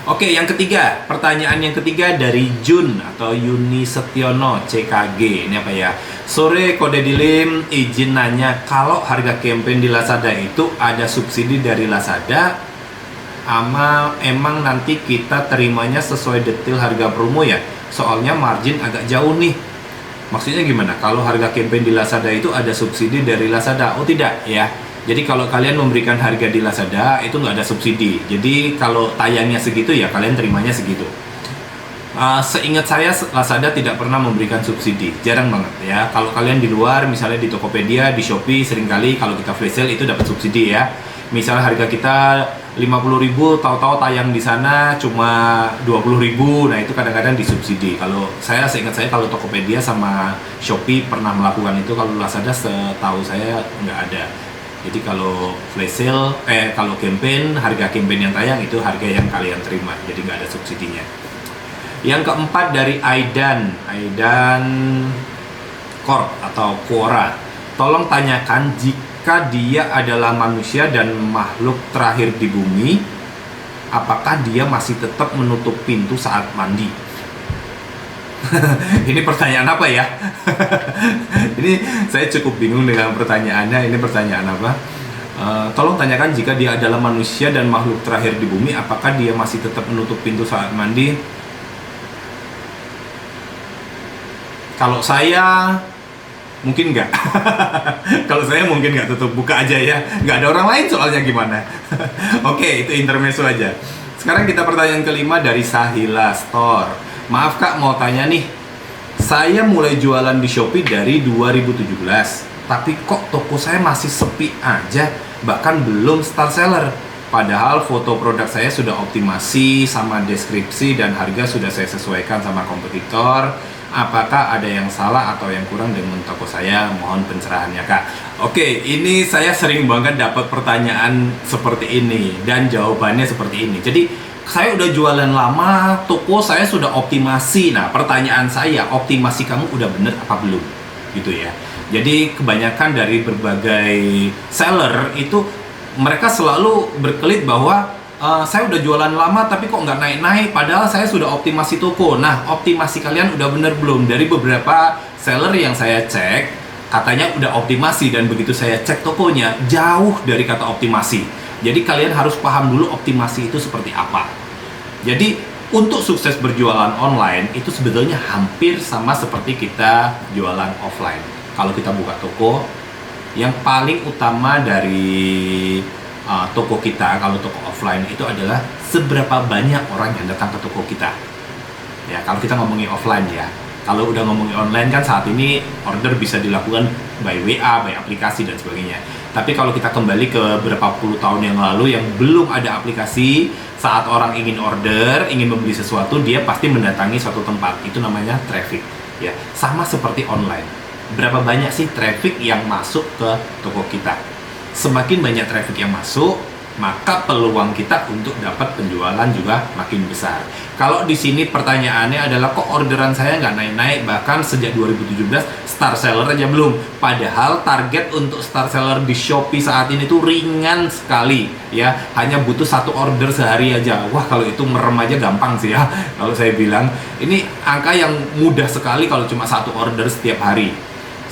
Oke, yang ketiga, pertanyaan yang ketiga dari Jun atau Yuni Setiono CKG. Ini apa ya? Sore Kode Dilim, izin nanya, kalau harga campaign di Lazada itu ada subsidi dari Lazada, ama emang nanti kita terimanya sesuai detail harga promo ya? Soalnya margin agak jauh nih. Maksudnya gimana? Kalau harga campaign di Lazada itu ada subsidi dari Lazada? Oh tidak ya. Jadi kalau kalian memberikan harga di Lazada itu nggak ada subsidi. Jadi kalau tayangnya segitu ya kalian terimanya segitu. Seingat saya Lazada tidak pernah memberikan subsidi, jarang banget ya. Kalau kalian di luar, misalnya di Tokopedia, di Shopee, seringkali kalau kita flash sale itu dapat subsidi ya. Misalnya harga kita 50.000, tahu-tahu tayang di sana cuma 20.000, nah itu kadang-kadang disubsidi. Kalau saya seingat saya kalau Tokopedia sama Shopee pernah melakukan itu, kalau Lazada setahu saya nggak ada. Jadi kalau flash sale, kalau campaign, harga campaign yang tayang itu harga yang kalian terima, jadi nggak ada subsidinya. Yang keempat dari Aidan Corp atau Quora. Tolong tanyakan jika dia adalah manusia dan makhluk terakhir di bumi, apakah dia masih tetap menutup pintu saat mandi? Ini pertanyaan apa ya? Ini saya cukup bingung dengan pertanyaannya. Ini pertanyaan apa? Tolong tanyakan jika dia adalah manusia dan makhluk terakhir di bumi, apakah dia masih tetap menutup pintu saat mandi? Kalau saya mungkin nggak. Kalau saya mungkin nggak, tutup buka aja ya. Nggak ada orang lain soalnya gimana. Oke, itu intermezzo aja. Sekarang kita pertanyaan kelima dari Sahila Store. Maaf Kak, mau tanya nih. Saya mulai jualan di Shopee dari 2017, tapi kok toko saya masih sepi aja, bahkan belum star seller. Padahal foto produk saya sudah optimasi sama deskripsi dan harga sudah saya sesuaikan sama kompetitor. Apakah ada yang salah atau yang kurang dengan toko saya? Mohon pencerahannya Kak. Oke, ini saya sering banget dapat pertanyaan seperti ini dan jawabannya seperti ini. Jadi saya udah jualan lama, toko saya sudah optimasi. Nah, pertanyaan saya, optimasi kamu udah bener apa belum? Gitu ya. Jadi kebanyakan dari berbagai seller itu mereka selalu berkelit bahwa saya udah jualan lama tapi kok nggak naik-naik, padahal saya sudah optimasi toko. Nah, optimasi kalian udah bener belum? Dari beberapa seller yang saya cek, katanya udah optimasi, dan begitu saya cek tokonya, jauh dari kata optimasi. Jadi kalian harus paham dulu optimasi itu seperti apa. Jadi untuk sukses berjualan online itu sebetulnya hampir sama seperti kita jualan offline. Kalau kita buka toko, yang paling utama dari toko kita, kalau toko offline itu adalah seberapa banyak orang yang datang ke toko kita. Ya, kalau kita ngomongin offline ya. Kalau udah ngomongin online kan saat ini order bisa dilakukan by WA, by aplikasi dan sebagainya. Tapi kalau kita kembali ke beberapa puluh tahun yang lalu yang belum ada aplikasi, saat orang ingin order, ingin membeli sesuatu, dia pasti mendatangi suatu tempat. Itu namanya traffic. Ya, sama seperti online. Berapa banyak sih traffic yang masuk ke toko kita? Semakin banyak traffic yang masuk, maka peluang kita untuk dapat penjualan juga makin besar. Kalau di sini pertanyaannya adalah kok orderan saya nggak naik-naik, bahkan sejak 2017 star seller aja belum. Padahal target untuk star seller di Shopee saat ini tuh ringan sekali ya, hanya butuh satu order sehari aja. Wah, kalau itu merem aja gampang sih ya. Kalau saya bilang ini angka yang mudah sekali kalau cuma satu order setiap hari.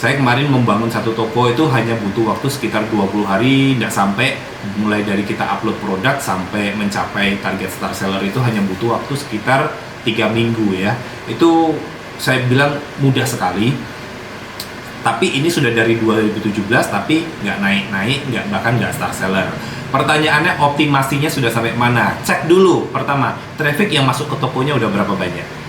Saya kemarin membangun satu toko itu hanya butuh waktu sekitar 20 hari, tidak sampai, mulai dari kita upload produk sampai mencapai target star seller itu hanya butuh waktu sekitar 3 minggu ya. Itu saya bilang mudah sekali. Tapi ini sudah dari 2017 tapi nggak naik-naik, bahkan nggak star seller. Pertanyaannya optimasinya sudah sampai mana? Cek dulu pertama, traffic yang masuk ke tokonya udah berapa banyak?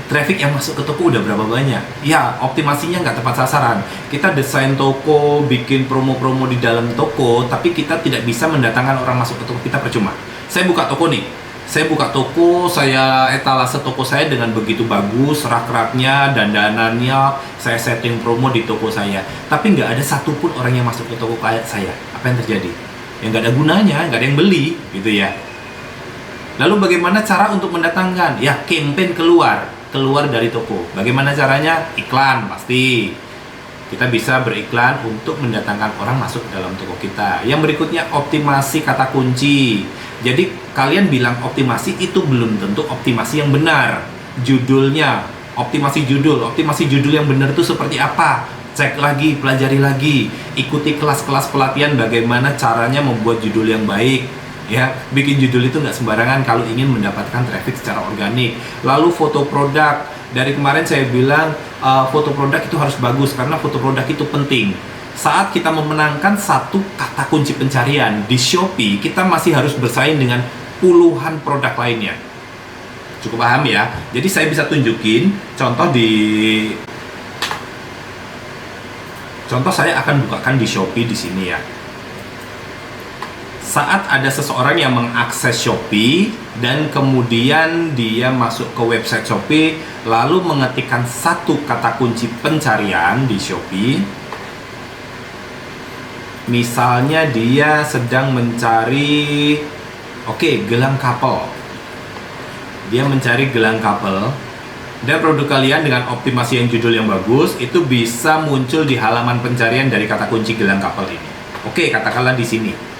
Traffic yang masuk ke toko udah berapa banyak? Ya, optimasinya nggak tepat sasaran. Kita desain toko, bikin promo-promo di dalam toko, tapi kita tidak bisa mendatangkan orang masuk ke toko kita, percuma. Saya buka toko nih, saya etalase toko saya dengan begitu bagus, rak-raknya, dandanannya, saya setting promo di toko saya. Tapi nggak ada satupun orang yang masuk ke toko kayak saya. Apa yang terjadi? Ya nggak ada gunanya, nggak ada yang beli, gitu ya. Lalu bagaimana cara untuk mendatangkan? Ya, campaign keluar dari toko. Bagaimana caranya? Iklan pasti. Kita bisa beriklan untuk mendatangkan orang masuk ke dalam toko kita. Yang berikutnya optimasi kata kunci. Jadi kalian bilang optimasi itu belum tentu optimasi yang benar. Judulnya, optimasi judul yang benar itu seperti apa? Cek lagi, pelajari lagi, ikuti kelas-kelas pelatihan bagaimana caranya membuat judul yang baik. Ya, bikin judul itu nggak sembarangan kalau ingin mendapatkan traffic secara organik. Lalu foto produk, dari kemarin saya bilang foto produk itu harus bagus karena foto produk itu penting. Saat kita memenangkan satu kata kunci pencarian di Shopee, kita masih harus bersaing dengan puluhan produk lainnya. Cukup paham ya? Jadi saya bisa tunjukin contoh saya akan bukakan di Shopee di sini ya. Saat ada seseorang yang mengakses Shopee dan kemudian dia masuk ke website Shopee lalu mengetikkan satu kata kunci pencarian di Shopee. Misalnya dia sedang mencari gelang couple. Dia mencari gelang couple dan produk kalian dengan optimasi yang judul yang bagus itu bisa muncul di halaman pencarian dari kata kunci gelang couple ini. Katakanlah di sini.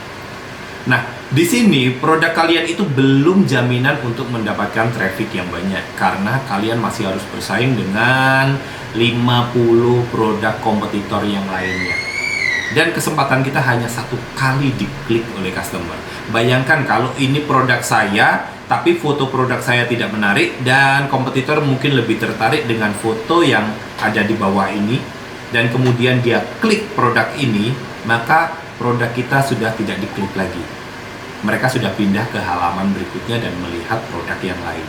Nah, di sini produk kalian itu belum jaminan untuk mendapatkan traffic yang banyak karena kalian masih harus bersaing dengan 50 produk kompetitor yang lainnya. Dan kesempatan kita hanya satu kali diklik oleh customer. Bayangkan kalau ini produk saya, tapi foto produk saya tidak menarik dan kompetitor mungkin lebih tertarik dengan foto yang ada di bawah ini dan kemudian dia klik produk ini, maka produk kita sudah tidak diklik lagi. Mereka sudah pindah ke halaman berikutnya dan melihat produk yang lain.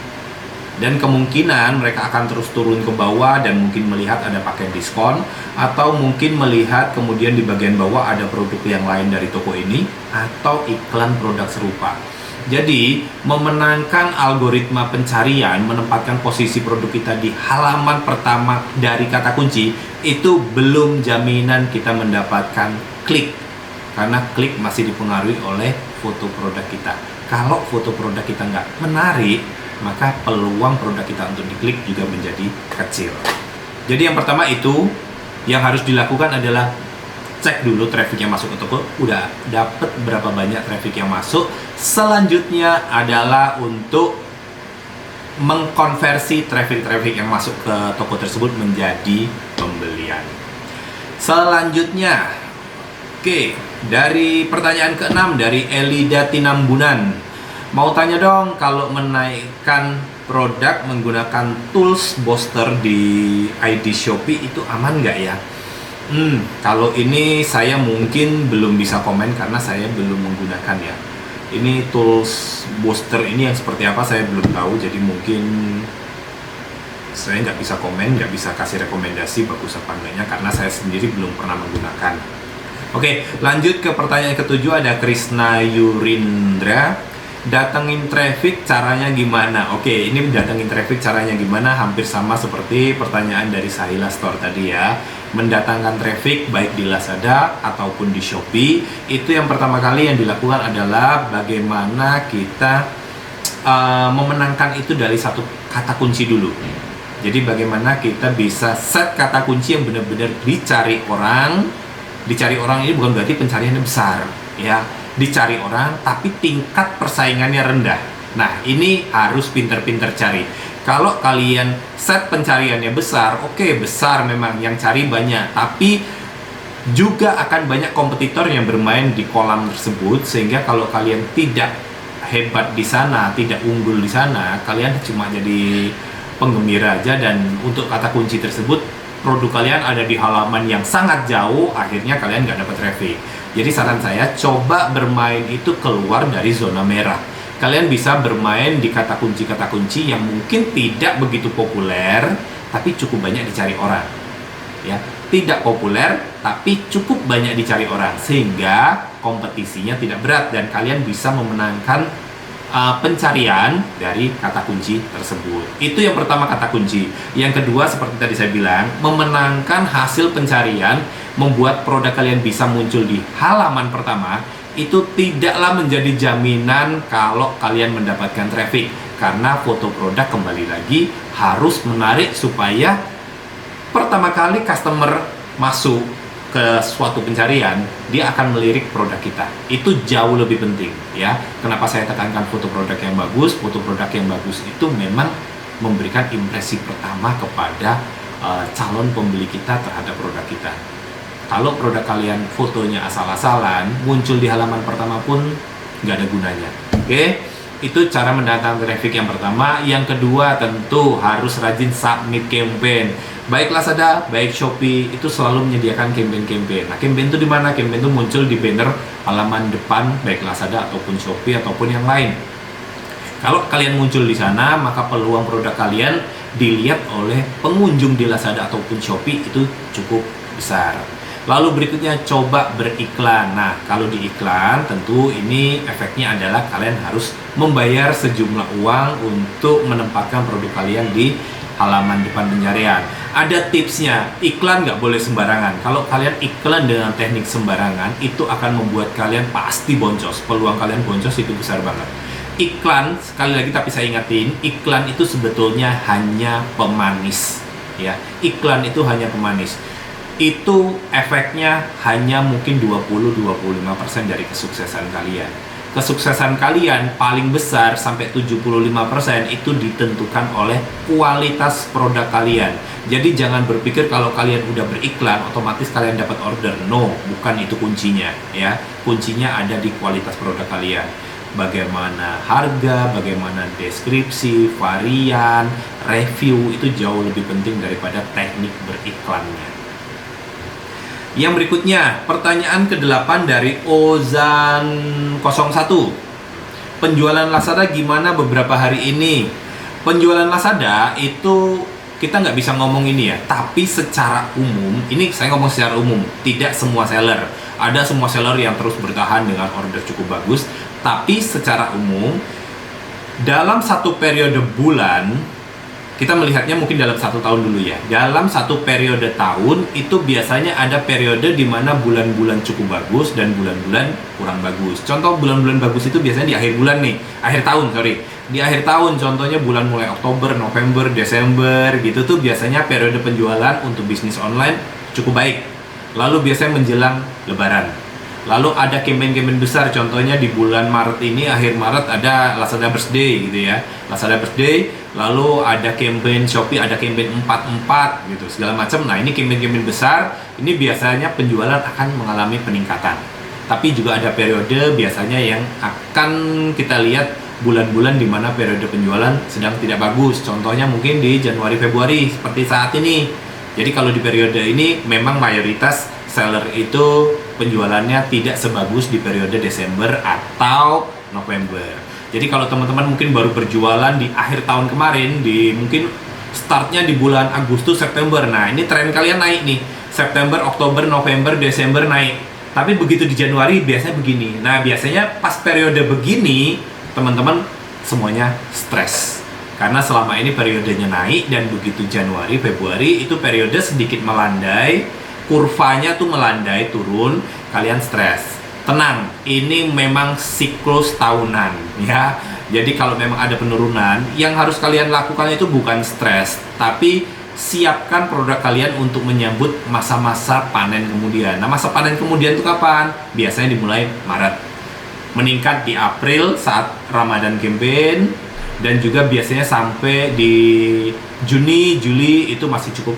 Dan kemungkinan mereka akan terus turun ke bawah dan mungkin melihat ada paket diskon atau mungkin melihat kemudian di bagian bawah ada produk yang lain dari toko ini atau iklan produk serupa. Jadi, memenangkan algoritma pencarian, menempatkan posisi produk kita di halaman pertama dari kata kunci itu belum jaminan kita mendapatkan klik. Karena klik masih dipengaruhi oleh foto produk kita. Kalau foto produk kita nggak menarik, maka peluang produk kita untuk diklik juga menjadi kecil. Jadi yang pertama itu, yang harus dilakukan adalah cek dulu traffic yang masuk ke toko, udah dapet berapa banyak traffic yang masuk. Selanjutnya adalah untuk mengkonversi traffic yang masuk ke toko tersebut menjadi pembelian. Selanjutnya, dari pertanyaan ke-6 dari Elida Tinambunan. Mau tanya dong, kalau menaikkan produk menggunakan tools booster di ID Shopee itu aman nggak ya? Kalau ini saya mungkin belum bisa komen karena saya belum menggunakan ya. Ini tools booster ini yang seperti apa saya belum tahu, jadi mungkin saya nggak bisa komen, nggak bisa kasih rekomendasi bagus apa enggaknya karena saya sendiri belum pernah menggunakan. Lanjut ke pertanyaan ke-7 ada Krisna Yurindra. Datengin traffic caranya gimana? Ini datengin traffic caranya gimana hampir sama seperti pertanyaan dari Sahila Store tadi ya. Mendatangkan traffic baik di Lazada ataupun di Shopee, itu yang pertama kali yang dilakukan adalah bagaimana kita memenangkan itu dari satu kata kunci dulu. Jadi bagaimana kita bisa set kata kunci yang benar-benar dicari orang. Dicari orang ini bukan berarti pencariannya besar ya, dicari orang tapi tingkat persaingannya rendah. Nah, ini harus pinter-pinter cari. Kalau kalian set pencariannya besar, besar memang yang cari banyak, tapi juga akan banyak kompetitor yang bermain di kolam tersebut, sehingga kalau kalian tidak hebat di sana, tidak unggul di sana, kalian cuma jadi penggembira aja dan untuk kata kunci tersebut produk kalian ada di halaman yang sangat jauh, akhirnya kalian nggak dapat traffic. Jadi saran saya, coba bermain itu keluar dari zona merah. Kalian bisa bermain di kata kunci yang mungkin tidak begitu populer, tapi cukup banyak dicari orang. Ya, tidak populer, tapi cukup banyak dicari orang, sehingga kompetisinya tidak berat dan kalian bisa memenangkan pencarian dari kata kunci tersebut. Itu yang pertama, kata kunci. Yang kedua, seperti tadi saya bilang, memenangkan hasil pencarian, membuat produk kalian bisa muncul di halaman pertama, itu tidaklah menjadi jaminan kalau kalian mendapatkan traffic, karena foto produk kembali lagi harus menarik supaya pertama kali customer masuk ke suatu pencarian, dia akan melirik produk kita. Itu jauh lebih penting ya. Kenapa saya tekankan foto produk yang bagus? Foto produk yang bagus itu memang memberikan impresi pertama kepada calon pembeli kita terhadap produk kita. Kalau produk kalian fotonya asal-asalan, muncul di halaman pertama pun nggak ada gunanya. Oke? Itu cara mendatangkan traffic yang pertama. Yang kedua, tentu harus rajin submit campaign. Baik Lazada, baik Shopee itu selalu menyediakan campaign-campaign. Nah, campaign itu di mana? Campaign itu muncul di banner halaman depan baik Lazada ataupun Shopee ataupun yang lain. Kalau kalian muncul di sana, maka peluang produk kalian dilihat oleh pengunjung di Lazada ataupun Shopee itu cukup besar. Lalu berikutnya, coba beriklan. Nah, kalau di iklan tentu ini efeknya adalah kalian harus membayar sejumlah uang untuk menempatkan produk kalian di halaman depan pencarian. Ada tipsnya, iklan nggak boleh sembarangan. Kalau kalian iklan dengan teknik sembarangan, itu akan membuat kalian pasti boncos. Peluang kalian boncos itu besar banget. Iklan, sekali lagi tapi saya ingatin, iklan itu sebetulnya hanya pemanis. Ya, iklan itu hanya pemanis. Itu efeknya hanya mungkin 20-25% dari kesuksesan kalian. Kesuksesan kalian paling besar sampai 75% itu ditentukan oleh kualitas produk kalian. Jadi jangan berpikir kalau kalian udah beriklan otomatis kalian dapat order. No, bukan itu kuncinya ya. Kuncinya ada di kualitas produk kalian. Bagaimana harga, bagaimana deskripsi, varian, review itu jauh lebih penting daripada teknik beriklannya. Yang berikutnya, pertanyaan ke-8 dari Ozan01. Penjualan Lazada gimana beberapa hari ini? Penjualan Lazada itu kita nggak bisa ngomong ini ya, tapi secara umum, ini saya ngomong secara umum, tidak semua seller. Ada semua seller yang terus bertahan dengan order cukup bagus, tapi secara umum, dalam satu periode bulan, kita melihatnya mungkin dalam 1 tahun dulu ya. Dalam satu periode tahun itu biasanya ada periode di mana bulan-bulan cukup bagus dan bulan-bulan kurang bagus. Contoh bulan-bulan bagus itu biasanya di akhir bulan nih, akhir tahun sorry. Di akhir tahun contohnya bulan mulai Oktober, November, Desember gitu tuh biasanya periode penjualan untuk bisnis online cukup baik. Lalu biasanya menjelang Lebaran. Lalu ada campaign-campaign besar, contohnya di bulan Maret ini, akhir Maret ada Lazada Birthday gitu ya. Lazada Birthday, lalu ada campaign Shopee, ada campaign 44 gitu, segala macam. Nah, ini campaign-campaign besar, ini biasanya penjualan akan mengalami peningkatan. Tapi juga ada periode biasanya yang akan kita lihat bulan-bulan di mana periode penjualan sedang tidak bagus. Contohnya mungkin di Januari Februari seperti saat ini. Jadi kalau di periode ini memang mayoritas seller itu penjualannya tidak sebagus di periode Desember atau November. Jadi kalau teman-teman mungkin baru berjualan di akhir tahun kemarin, di mungkin startnya di bulan Agustus, September. Nah, ini tren kalian naik nih. September, Oktober, November, Desember naik. Tapi begitu di Januari biasanya begini. Nah, biasanya pas periode begini, teman-teman semuanya stres. Karena selama ini periodenya naik dan begitu Januari, Februari itu periode sedikit melandai, kurvanya tuh melandai turun, kalian stres. Tenang, ini memang siklus tahunan ya. Jadi kalau memang ada penurunan, yang harus kalian lakukan itu bukan stres, tapi siapkan produk kalian untuk menyambut masa-masa panen kemudian. Nah, masa panen kemudian itu kapan? Biasanya dimulai Maret. Meningkat di April saat Ramadan campaign, dan juga biasanya sampai di Juni, Juli itu masih cukup